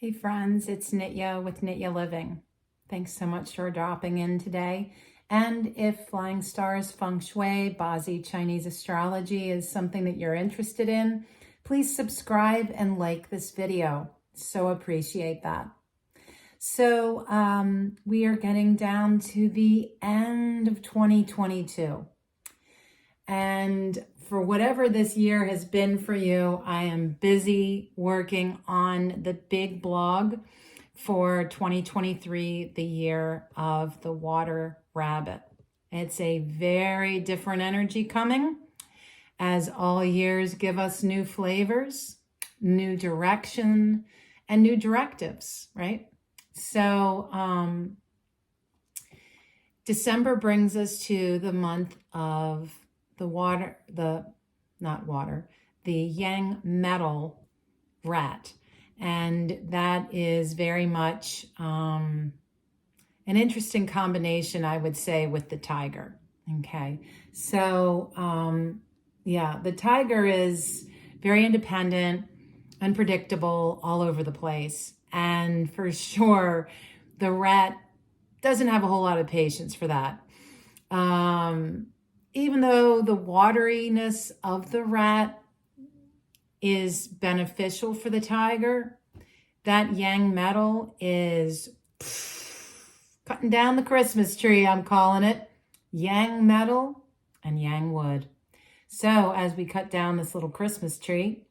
Hey friends, it's Nitya with Nitya Living. Thanks so much for dropping in today. And if Flying Stars Feng Shui, Bazi Chinese Astrology is something that you're interested in, please subscribe and like this video. So appreciate that. So we are getting down to the end of 2022. And for whatever this year has been for you, I am busy working on the big blog for 2023, the year of the water rabbit. It's a very different energy coming, as all years give us new flavors, new direction, and new directives, right? So December brings us to the month of the yang metal rat. And that is very much an interesting combination, I would say, with the tiger. Okay. So, the tiger is very independent, unpredictable, all over the place. And for sure, the rat doesn't have a whole lot of patience for that. Even though the wateriness of the rat is beneficial for the tiger, that yang metal is cutting down the Christmas tree, I'm calling it. Yang metal and yang wood. So as we cut down this little Christmas tree,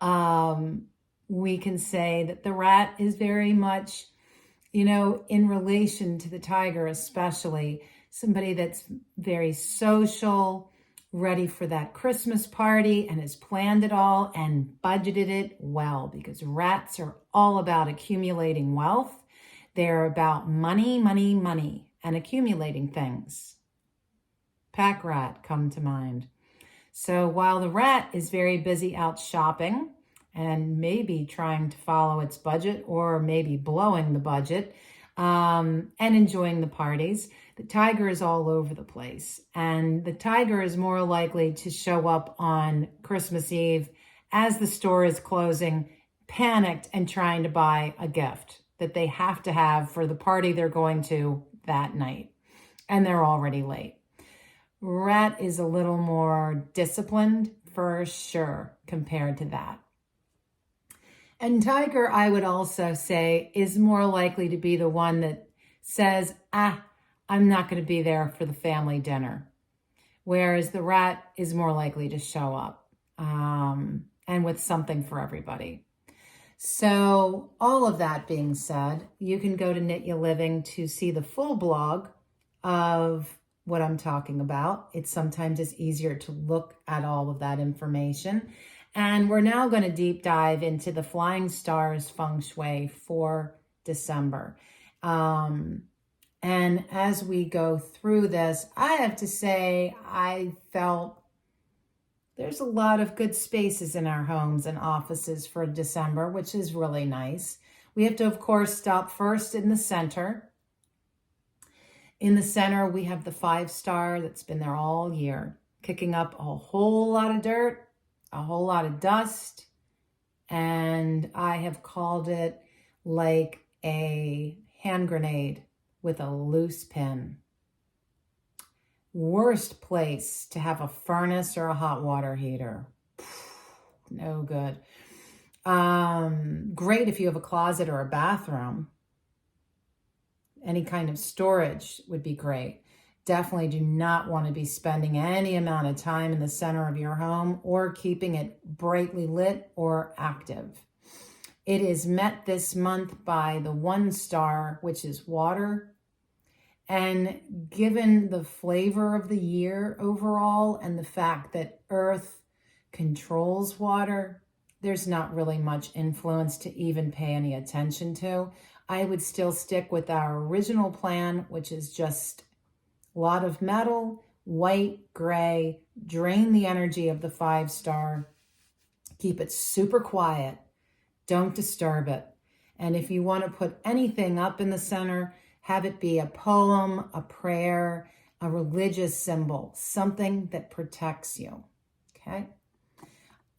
we can say that the rat is very much, in relation to the tiger, especially somebody that's very social, ready for that Christmas party, and has planned it all and budgeted it well, because rats are all about accumulating wealth. They're about money, money, money, and accumulating things. Pack rat come to mind. So while the rat is very busy out shopping and maybe trying to follow its budget, or maybe blowing the budget, and enjoying the parties, the tiger is all over the place. And the tiger is more likely to show up on Christmas Eve as the store is closing, panicked and trying to buy a gift that they have to have for the party they're going to that night. And they're already late. Rat is a little more disciplined, for sure, compared to that. And tiger, I would also say, is more likely to be the one that says, I'm not going to be there for the family dinner. Whereas the rat is more likely to show up and with something for everybody. So all of that being said, you can go to Nitya Living to see the full blog of what I'm talking about. It sometimes is easier to look at all of that information. And we're now going to deep dive into the Flying Stars Feng Shui for December. And as we go through this, I have to say, I felt there's a lot of good spaces in our homes and offices for December, which is really nice. We have to, of course, stop first in the center. In the center, we have the 5-star that's been there all year, kicking up a whole lot of dirt, a whole lot of dust, and I have called it like a hand grenade with a loose pin. Worst place to have a furnace or a hot water heater. No good. Great if you have a closet or a bathroom. Any kind of storage would be great. Definitely do not want to be spending any amount of time in the center of your home or keeping it brightly lit or active. It is met this month by the 1-star, which is water. And given the flavor of the year overall and the fact that Earth controls water, there's not really much influence to even pay any attention to. I would still stick with our original plan, which is just a lot of metal, white, gray, drain the energy of the 5-star, keep it super quiet, don't disturb it. And if you want to put anything up in the center, have it be a poem, a prayer, a religious symbol, something that protects you, okay?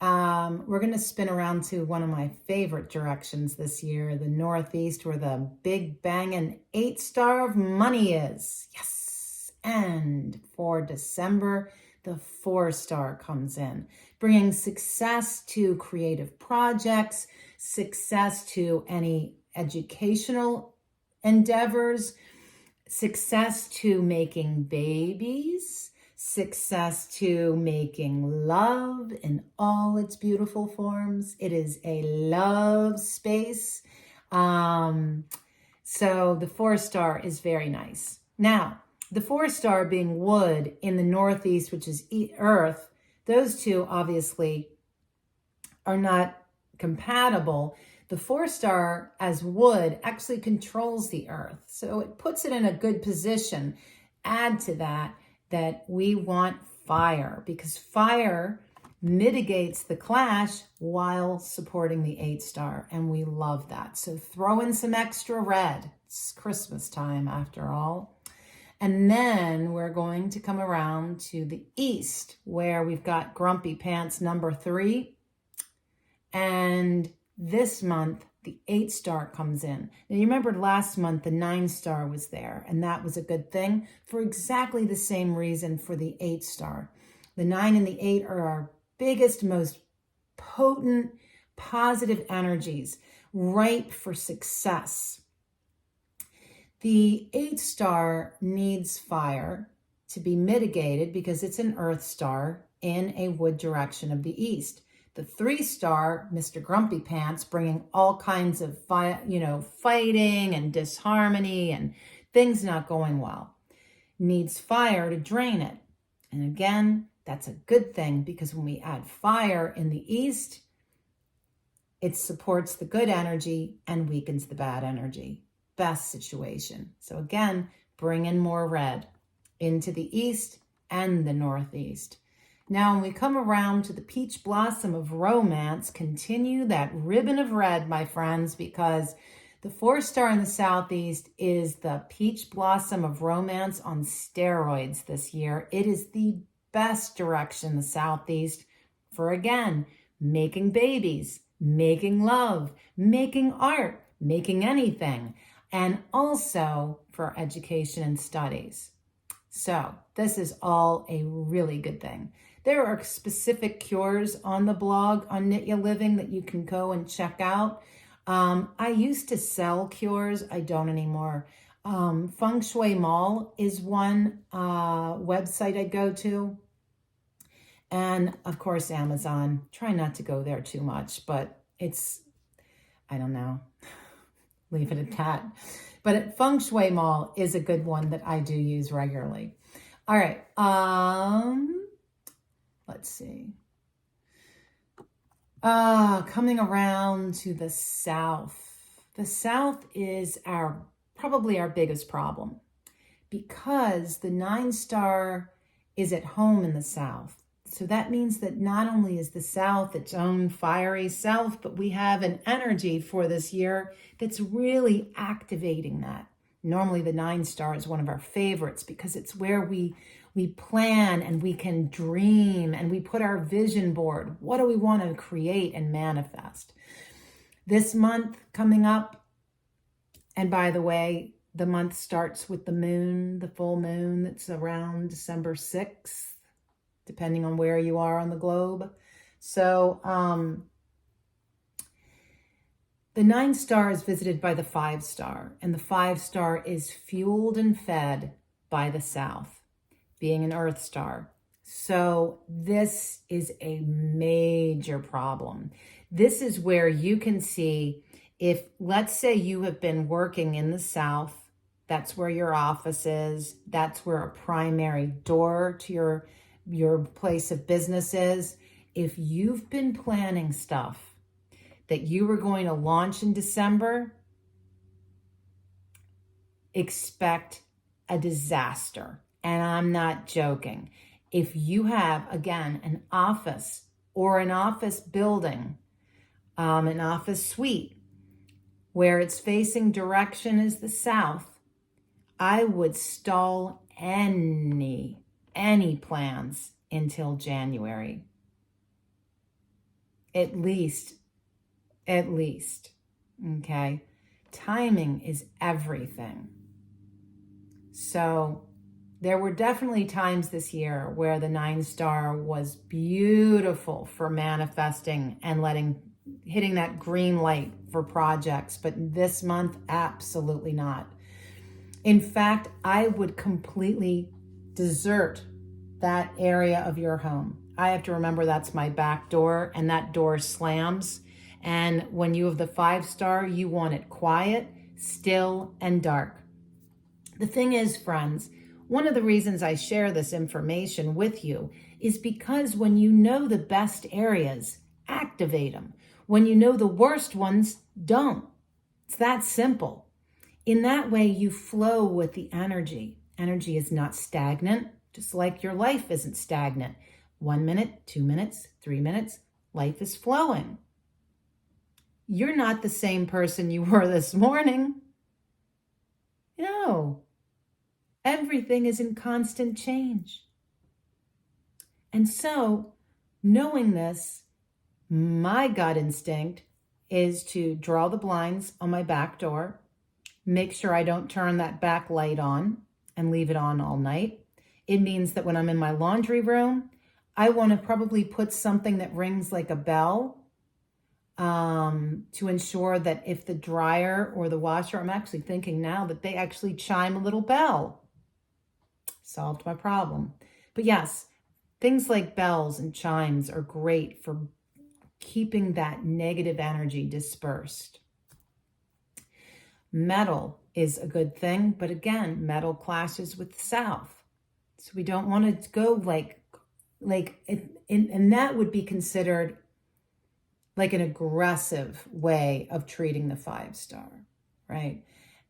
We're going to spin around to one of my favorite directions this year, the Northeast, where the big banging 8-star of money is. Yes. And for December, the 4-star comes in, bringing success to creative projects, success to any educational endeavors, success to making babies, success to making love in all its beautiful forms. It is a love space. So the 4-star is very nice. Now, the 4-star being wood in the Northeast, which is earth, those two obviously are not compatible. The 4-star as wood actually controls the earth. So it puts it in a good position. Add to that we want fire, because fire mitigates the clash while supporting the 8-star. And we love that. So throw in some extra red. It's Christmas time after all. And then we're going to come around to the east, where we've got Grumpy Pants number 3. And this month, the 8-star comes in. Now, you remember last month, the 9-star was there, and that was a good thing for exactly the same reason for the 8-star. The 9 and the 8 are our biggest, most potent, positive energies, ripe for success. The 8-star needs fire to be mitigated because it's an earth star in a wood direction of the east. The 3-star, Mr. Grumpy Pants, bringing all kinds of fighting and disharmony and things not going well, needs fire to drain it. And again, that's a good thing, because when we add fire in the east, it supports the good energy and weakens the bad energy. Best situation. So again, bring in more red into the east and the northeast. Now, when we come around to the peach blossom of romance, continue that ribbon of red, my friends, because the 4-star in the southeast is the peach blossom of romance on steroids this year. It is the best direction, the southeast, for, again, making babies, making love, making art, making anything, and also for education and studies. So this is all a really good thing. There are specific cures on the blog on Nitya Living that you can go and check out. I used to sell cures. I don't anymore. Feng Shui Mall is one website I go to. And of course, Amazon. Try not to go there too much, but it's, I don't know, leave it at that. But Feng Shui Mall is a good one that I do use regularly. All right. Let's see. Coming around to the south. The south is probably our biggest problem, because the 9-star is at home in the south. So that means that not only is the south its own fiery self, but we have an energy for this year that's really activating that. Normally the 9-star is one of our favorites, because it's where we plan and we can dream and we put our vision board. What do we want to create and manifest? This month coming up, and by the way, the month starts with the moon, the full moon that's around December 6th, depending on where you are on the globe. So the 9-star is visited by the 5-star, and the 5-star is fueled and fed by the south, being an earth star. So this is a major problem. This is where you can see, if, let's say you have been working in the south, that's where your office is, that's where a primary door to your place of business is. If you've been planning stuff that you were going to launch in December, expect a disaster. And I'm not joking. If you have, again, an office or an office building, an office suite where its facing direction is the south, I would stall any plans until January. At least, okay? Timing is everything. So there were definitely times this year where the 9-star was beautiful for manifesting and hitting that green light for projects. But this month, absolutely not. In fact, I would completely desert that area of your home. I have to remember that's my back door, and that door slams. And when you have the 5-star, you want it quiet, still, and dark. The thing is, friends, one of the reasons I share this information with you is because when you know the best areas, activate them. When you know the worst ones, don't. It's that simple. In that way, you flow with the energy. Energy is not stagnant, just like your life isn't stagnant. 1 minute, 2 minutes, 3 minutes, life is flowing. You're not the same person you were this morning. No. Everything is in constant change. And so, knowing this, my gut instinct is to draw the blinds on my back door, make sure I don't turn that back light on and leave it on all night. It means that when I'm in my laundry room, I want to probably put something that rings like a bell to ensure that if the dryer or the washer, I'm actually thinking now that they actually chime a little bell. Solved my problem. But yes, things like bells and chimes are great for keeping that negative energy dispersed. Metal is a good thing, but again, metal clashes with the south. So we don't want to go and that would be considered like an aggressive way of treating the 5-star, right?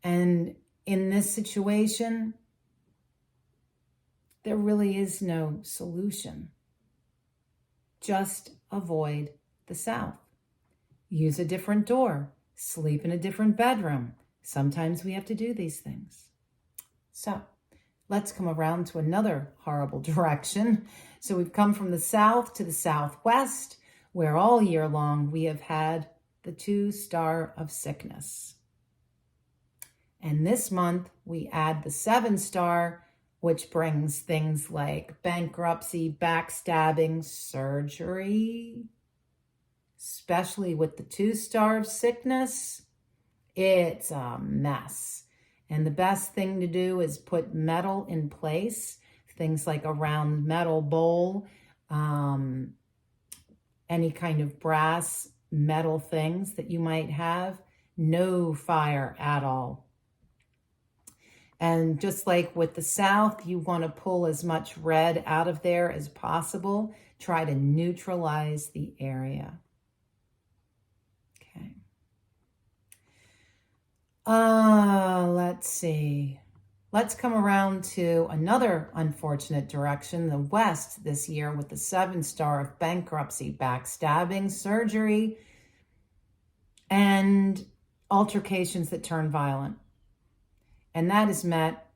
And in this situation, there really is no solution. Just avoid the south. Use a different door. Sleep in a different bedroom. Sometimes we have to do these things. So let's come around to another horrible direction. So we've come from the south to the southwest, where all year long we have had the 2-star of sickness. And this month we add the 7-star, which brings things like bankruptcy, backstabbing, surgery, especially with the 2-star of sickness. It's a mess. And the best thing to do is put metal in place, things like a round metal bowl, any kind of brass, metal things that you might have. No fire at all. And just like with the south, you want to pull as much red out of there as possible. Try to neutralize the area. Okay. Let's see. Let's come around to another unfortunate direction, the west this year with the 7-star of bankruptcy, backstabbing, surgery, and altercations that turn violent. And that is met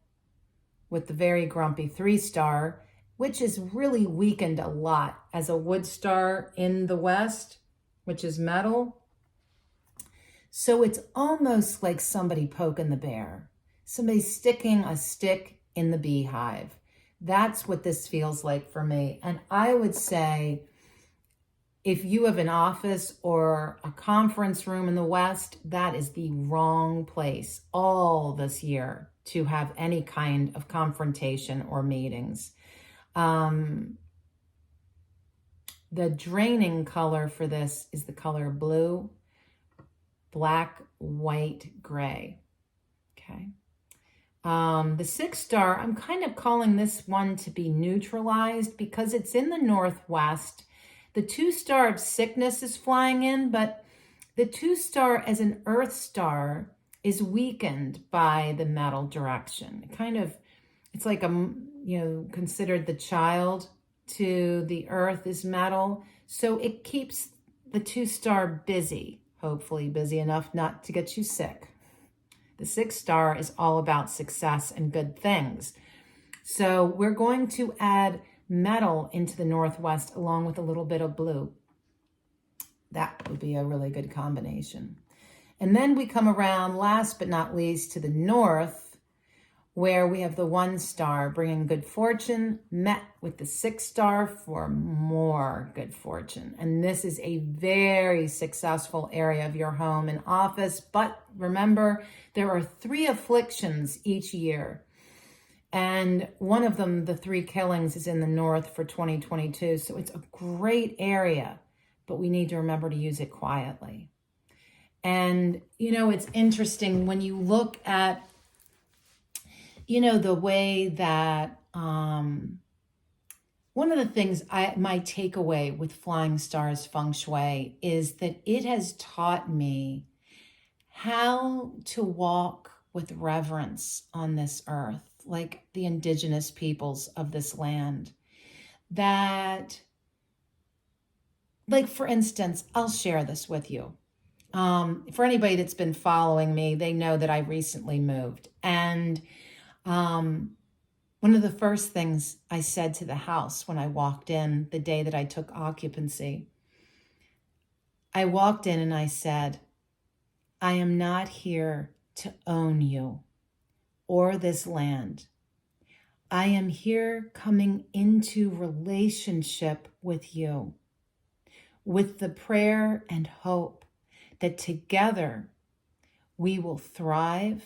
with the very grumpy 3-star, which is really weakened a lot as a wood star in the west, which is metal. So it's almost like somebody poking the bear, somebody sticking a stick in the beehive. That's what this feels like for me. And I would say if you have an office or a conference room in the West, that is the wrong place all this year to have any kind of confrontation or meetings. The draining color for this is the color blue, black, white, gray. Okay. The 6-star, I'm kind of calling this one to be neutralized because it's in the northwest. The 2-star of sickness is flying in, but the 2-star as an earth star is weakened by the metal direction. It's like considered the child to the earth is metal. So it keeps the 2-star busy, hopefully busy enough not to get you sick. The 6-star is all about success and good things. So we're going to add metal into the northwest along with a little bit of blue. That would be a really good combination. And then we come around, last but not least, to the north, where we have the 1 star bringing good fortune, met with the 6 star for more good fortune. And this is a very successful area of your home and office. But remember, there are 3 afflictions each year. And one of them, the 3 killings, is in the north for 2022. So it's a great area, but we need to remember to use it quietly. And, it's interesting when you look at, the way that one of the things my takeaway with Flying Stars Feng Shui is that it has taught me how to walk with reverence on this earth, like the indigenous peoples of this land. That, like, for instance, I'll share this with you. For anybody that's been following me, they know that I recently moved. And one of the first things I said to the house when I walked in the day that I took occupancy, I walked in and I said, I am not here to own you or this land. I am here coming into relationship with you, with the prayer and hope that together we will thrive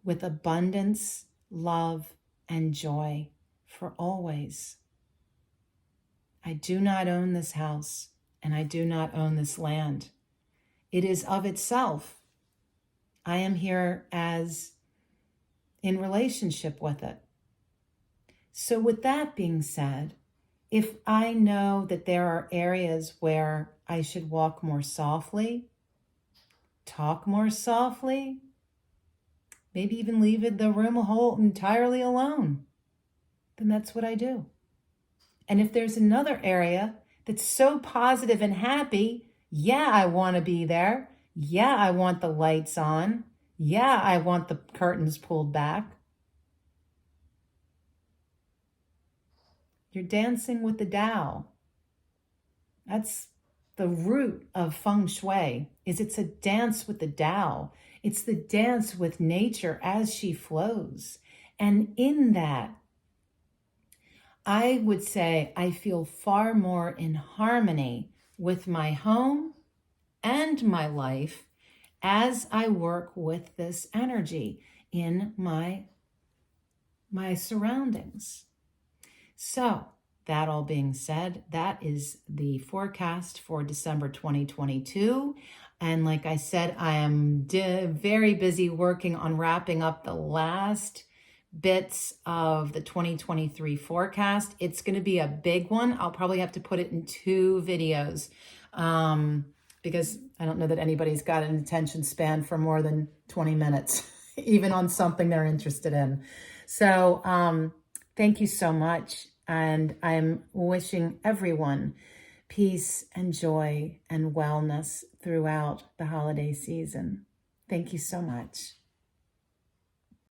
with abundance, love, and joy for always. I do not own this house, and I do not own this land. It is of itself. I am here as in relationship with it. So with that being said, if I know that there are areas where I should walk more softly, talk more softly, maybe even leave the room entirely alone, then that's what I do. And if there's another area that's so positive and happy, yeah, I want to be there. Yeah, I want the lights on. Yeah, I want the curtains pulled back. You're dancing with the Tao. That's the root of Feng Shui, it's a dance with the Tao. It's the dance with nature as she flows. And in that, I would say I feel far more in harmony with my home and my life as I work with this energy in my surroundings. So, that all being said, that is the forecast for December 2022. And like I said, I am very busy working on wrapping up the last bits of the 2023 forecast. It's going to be a big one. I'll probably have to put it in 2 videos because I don't know that anybody's got an attention span for more than 20 minutes, even on something they're interested in. So thank you so much. And I'm wishing everyone peace and joy and wellness throughout the holiday season. Thank you so much.